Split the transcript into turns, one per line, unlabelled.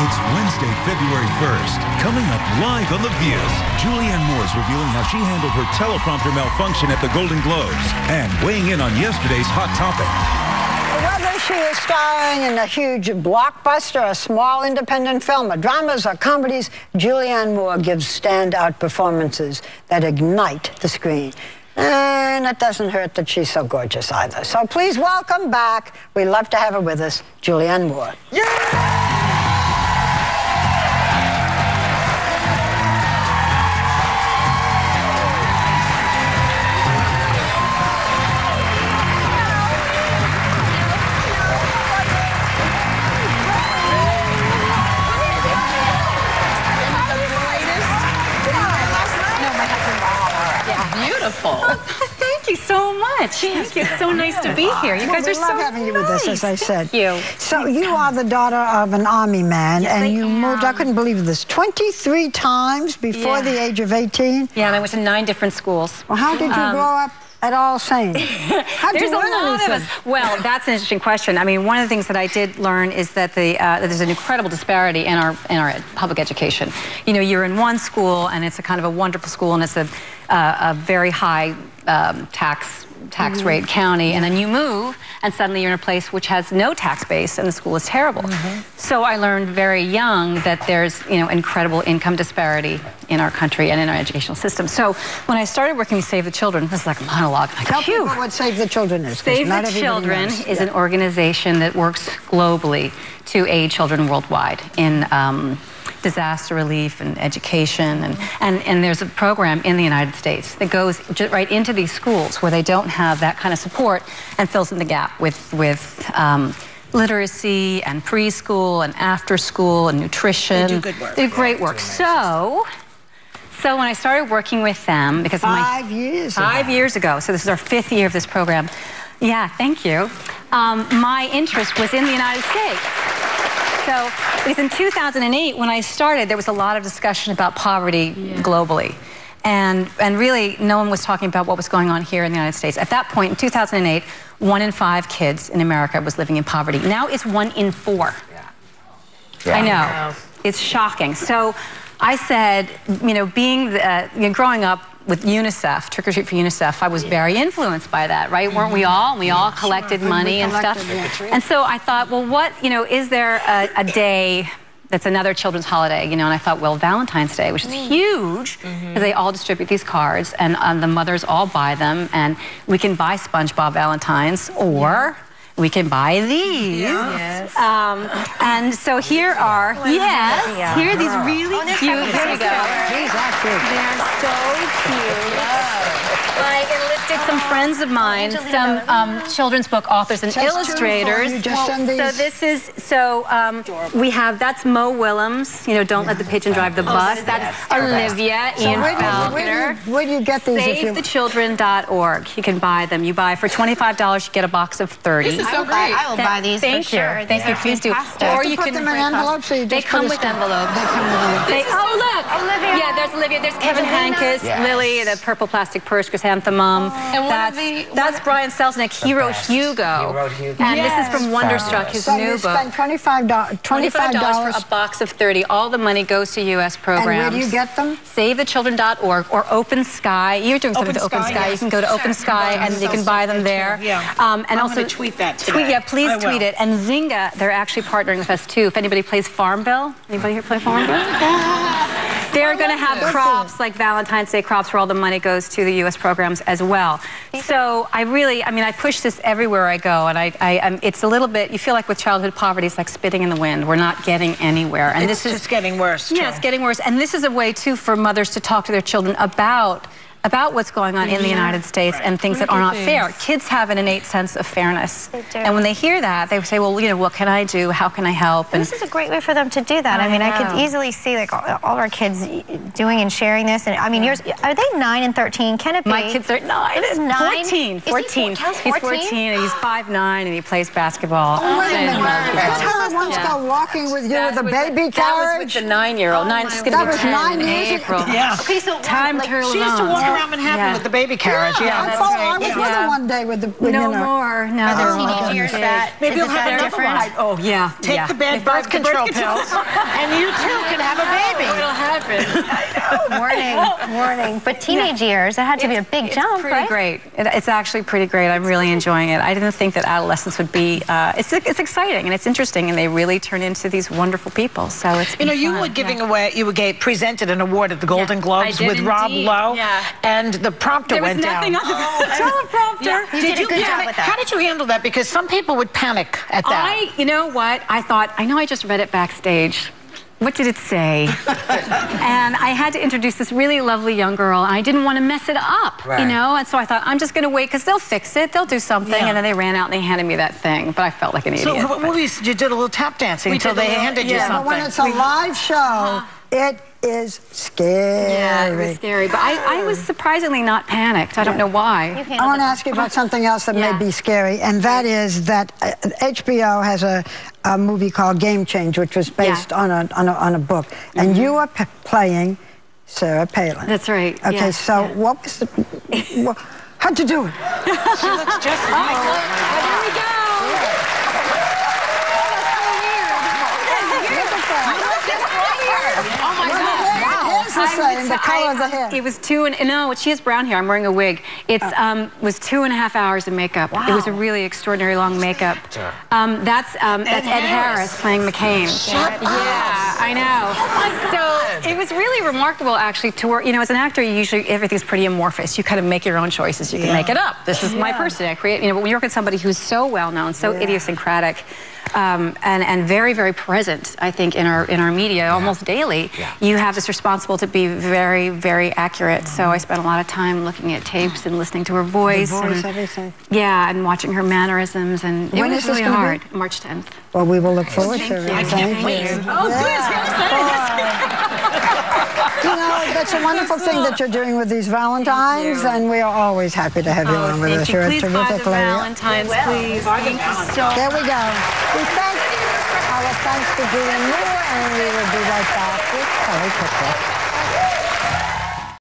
It's Wednesday, February 1st. Coming up live on The View, Julianne Moore's revealing how she handled her teleprompter malfunction at the Golden Globes and weighing in on yesterday's hot topic.
Whether she is starring in a huge blockbuster, a small independent film, or dramas or comedies, Julianne Moore gives standout performances that ignite the screen. And it doesn't hurt that she's so gorgeous either. So please welcome back, we love to have her with us, Julianne Moore. Yeah!
Beautiful. Thank you so much. Thank you. It's so nice to be here. You guys are so nice.
We love having you with us, as I said.
Thank you.
So you are the daughter of an army man, and you moved, I couldn't believe this, 23 times before the age of 18?
Yeah, and I went to 9 different schools.
Well, how did you grow up at all sane?
There's a lot of us. Well, that's an interesting question. I mean, one of the things that I did learn is that there's an incredible disparity in our public education. You know, you're in one school, and it's a kind of a wonderful school, and it's a very high tax rate county, and then you move, and suddenly you're in a place which has no tax base, and the school is terrible. So I learned very young that there's, you know, incredible income disparity in our country and in our educational system. So when I started working with Save the Children, this is like a monologue.
Tell people what Save the Children is.
Save the Children is an organization that works globally to aid children worldwide in disaster relief and education, and there's a program in the United States that goes right into these schools where they don't have that kind of support and fills in the gap with literacy and preschool and after school and nutrition. They do good work. They do great work. So when I started working with them, because
5 years ago.
5 years ago, so this is our 5th year of this program. Yeah, thank you. My interest was in the United States. So it was in 2008 when I started, there was a lot of discussion about poverty globally. And really, no one was talking about what was going on here in the United States. At that point, in 2008, 1 in 5 kids in America was living in poverty. Now it's 1 in 4. I know. It's shocking. So I said, you know, growing up with UNICEF, Trick or Treat for UNICEF, I was very influenced by that, right? Weren't we all? We all collected money and stuff. And so I thought, well, what, you know, is there a day that's another children's holiday, you know? And I thought, well, Valentine's Day, which is huge, because they all distribute these cards, and the mothers all buy them, and we can buy SpongeBob Valentines, or we can buy these. And so here are, here are these really cute. Here we go. They're so cute. I enlisted some friends of mine, some children's book authors and illustrators. So this is, we have, that's Mo Willems, you know, Don't Let the Pigeon Drive the Bus. That's Olivia, Ian Falconer.
Where do you get these?
SaveTheChildren.org. You can buy them. You buy for $25, you get a box of 30.
This is so great. I will buy these for sure.
Thank you. Please do.
Or you can put them in envelopes.
They come with envelopes. Oh, look. Olivia. Yeah, there's Olivia. There's Kevin Hankus, Lily, the purple plastic purse, Chrysanthemum. And that's Brian Selznick. He wrote Hugo. And this is from Wonderstruck, his new book.
So you spend $25
for a box of 30. All the money goes to U.S. programs.
And where do you get them?
SaveTheChildren.org or Open Sky. You're doing something to Open Sky. You can go to Open Sky and you can buy them there.
And also tweet that today.
Please tweet it. And Zynga, they're actually partnering with us too. If anybody plays Farmville, anybody here play Farmville? They're going to have crops like Valentine's Day crops where all the money goes to the U.S. programs as well. So I push this everywhere I go, and it's a little bit, you feel like with childhood poverty, it's like spitting in the wind. We're not getting anywhere. And
this is just getting worse.
Yeah, it's getting worse. And this is a way too for mothers to talk to their children about what's going on in the United States and things that are not fair. Kids have an innate sense of fairness.
They do.
And when they hear that, they say, well, you know, what can I do? How can I help?
And this is a great way for them to do that. I mean, I could easily see like all of our kids doing and sharing this. And I mean, yours, are they 9 and 13? Can it be?
My kids are 9. 14. 14. He's 14 and he's 5'9" and he plays basketball.
Oh, wait a minute. Tara wants to go walking with you with a baby carriage?
That was with the 9-year-old.
That was 9 years
in April.
Yeah.
Okay, so
time turtle
she used to walk around Manhattan with the baby carriage.
Yeah, I was with him one day with the...
No more. No,
the teenage years that...
Maybe you'll have another one.
Oh, yeah.
Take the bad birth control pills, and you too can have a baby.
What'll happen?
Morning. But teenage years, it had to be a big jump, right?
It's pretty great. It's actually pretty great. I'm really enjoying it. I didn't think that adolescence would be... It's exciting, and it's interesting, and they really turn into these wonderful people, so it's been
you
fun.
were giving away, presented an award at the Golden Globes with Rob Lowe, and the prompter went down.
There was nothing on the teleprompter.
You did a good job with that.
How did you handle that? Because some people would panic at that.
You know what? I thought, I know I just read it backstage. What did it say? And I had to introduce this really lovely young girl, and I didn't want to mess it up, you know? And so I thought, I'm just going to wait, because they'll fix it, they'll do something. And then they ran out and they handed me that thing, but I felt like an idiot.
So what movies you did a little tap dancing until they handed you something.
But when it's a live show, it is scary.
Yeah, it was scary. But I was surprisingly not panicked. I don't know why.
I want to ask you about something else that may be scary, and that is that HBO has a movie called Game Change, which was based on a book, and you are playing Sarah Palin.
That's right.
Okay, so what was the... how'd you do it?
She looks just like her.
Here we go.
The color of the hair.
It was no, she has brown hair. I'm wearing a wig. It was 2.5 hours of makeup. Wow. It was a really extraordinary long makeup. That's Ed Harris playing McCain. Yeah, I know. So it was really remarkable, actually, to work. You know, as an actor, usually everything's pretty amorphous. You kind of make your own choices. You can make it up. This is my person. I create. You know, but when you work with somebody who's so well known, so idiosyncratic. And very, very present, I think, in our media almost daily. You have this responsible to be very, very accurate. So I spent a lot of time looking at tapes and listening to her voice. And,
everything.
Yeah, and watching her mannerisms. And it was really hard. March 10th.
Well, we will look forward to it.
I can't wait.
Oh, good.
You know, that's a wonderful thing that you're doing with these Valentines, and we are always happy to have you on with us. You're a terrific lady.
Valentines, please. Thank you so much.
There we go. We thank our thanks to Julianne Moore, and we will be right back with Kelly Pickler.